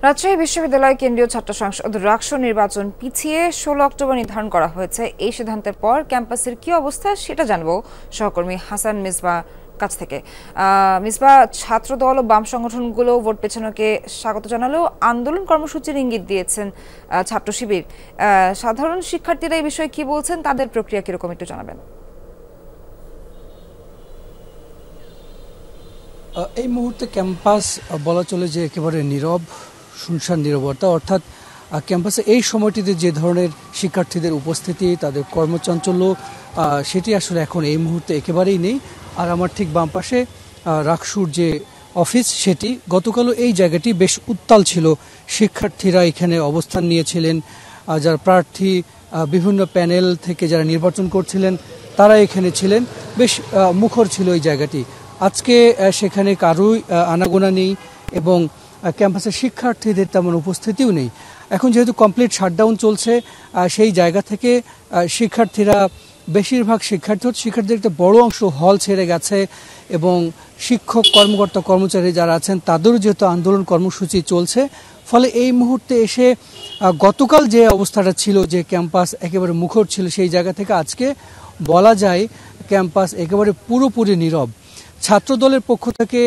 রাজশাহী বিশ্ববিদ্যালয় কেন্দ্রীয় ছাত্র সংসদ রাকসু নির্বাচন পিছিয়ে ১৬ অক্টোবর নির্ধারণ করা হয়েছে। এই সিদ্ধান্তের পর ক্যাম্পাসের কি অবস্থা সেটা জানবো সহকর্মী হাসান মিসবাহ কাছ থেকে। মিসবাহ, ছাত্রদল ও বাম সংগঠনগুলো ভোট পেছানোকে স্বাগত জানালেও আন্দোলন কর্মসূচির ইঙ্গিত দিয়েছেন ছাত্র শিবির। সাধারণ শিক্ষার্থীরা এই বিষয়ে কি বলছেন, তাদের প্রক্রিয়া কিরকম একটু জানাবেন। এই মুহূর্তে ক্যাম্পাস বলা চলে যে একেবারে নীরব, শুনশান নীরবতা। অর্থাৎ ক্যাম্পাসে এই সময়টিতে যে ধরনের শিক্ষার্থীদের উপস্থিতি, তাদের কর্মচাঞ্চল্য, সেটি আসলে এখন এই মুহূর্তে একেবারেই নেই। আর আমার ঠিক বাম পাশে রাকসুর যে অফিস, সেটি গতকালও এই জায়গাটি বেশ উত্তাল ছিল। শিক্ষার্থীরা এখানে অবস্থান নিয়েছিলেন, যারা প্রার্থী, বিভিন্ন প্যানেল থেকে যারা নির্বাচন করছিলেন তারা এখানে ছিলেন। বেশ মুখর ছিল এই জায়গাটি। আজকে সেখানে কারোই আনাগোনা নেই এবং ক্যাম্পাসের শিক্ষার্থীদের তেমন উপস্থিতিও নেই। এখন যেহেতু কমপ্লিট শাটডাউন চলছে, সেই জায়গা থেকে শিক্ষার্থীরা, বেশিরভাগ শিক্ষার্থীদের একটা বড় অংশ হল ছেড়ে গেছে এবং শিক্ষক, কর্মকর্তা, কর্মচারী যারা আছেন তাদেরও যেহেতু আন্দোলন কর্মসূচি চলছে, ফলে এই মুহূর্তে এসে গতকাল যে অবস্থাটা ছিল যে ক্যাম্পাস একেবারে মুখর ছিল, সেই জায়গা থেকে আজকে বলা যায় ক্যাম্পাস একেবারে পুরোপুরি নীরব। ছাত্রদলের পক্ষ থেকে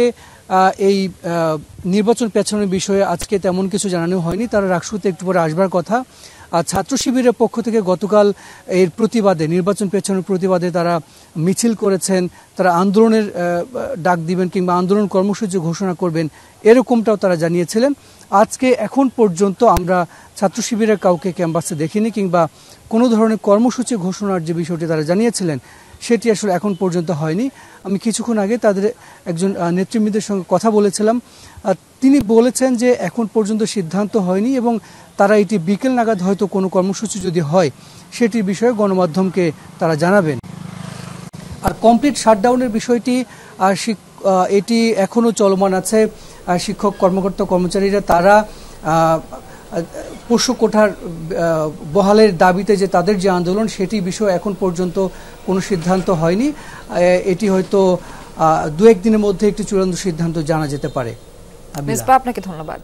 এই নির্বাচন পেছানোর বিষয়ে আজকে তেমন কিছু জানানো হয়নি। তারা রাকসুতে একটু পরে আসবার কথা। আর ছাত্র শিবিরের পক্ষ থেকে গতকাল এর প্রতিবাদে, নির্বাচন পেছানোর প্রতিবাদে তারা মিছিল করেছেন, তারা আন্দোলনের ডাক দিবেন কিংবা আন্দোলন কর্মসূচি ঘোষণা করবেন, এরকমটাও তারা জানিয়েছিলেন। আজকে এখন পর্যন্ত আমরা ছাত্র শিবিরের কাউকে ক্যাম্পাসে দেখিনি কিংবা কোনো ধরনের কর্মসূচি ঘোষণার যে বিষয়টি তারা জানিয়েছিলেন সেটি আসলে এখন পর্যন্ত হয়নি। আমি কিছুক্ষণ আগে তাদের একজন নেতৃবৃন্দের সঙ্গে কথা বলেছিলাম। তিনি বলেছেন যে এখন পর্যন্ত সিদ্ধান্ত হয়নি এবং তারা এটি বিকেল নাগাদ হয়তো কোনো কর্মসূচি যদি হয় সেটির বিষয়ে গণমাধ্যমকে তারা জানাবেন। আর কমপ্লিট শাটডাউনের বিষয়টি এটি এখনও চলমান আছে। শিক্ষক, কর্মকর্তা, কর্মচারীরা তারা পোষ্য কোঠার বহালের দাবিতে যে তাদের যে আন্দোলন, সেটি বিষয়ে এখন পর্যন্ত কোনো সিদ্ধান্ত হয়নি। এটি হয়তো 2-1 দিনের মধ্যে একটি চূড়ান্ত সিদ্ধান্ত জানা যেতে পারে। মিসবাহ, আপনাকে ধন্যবাদ।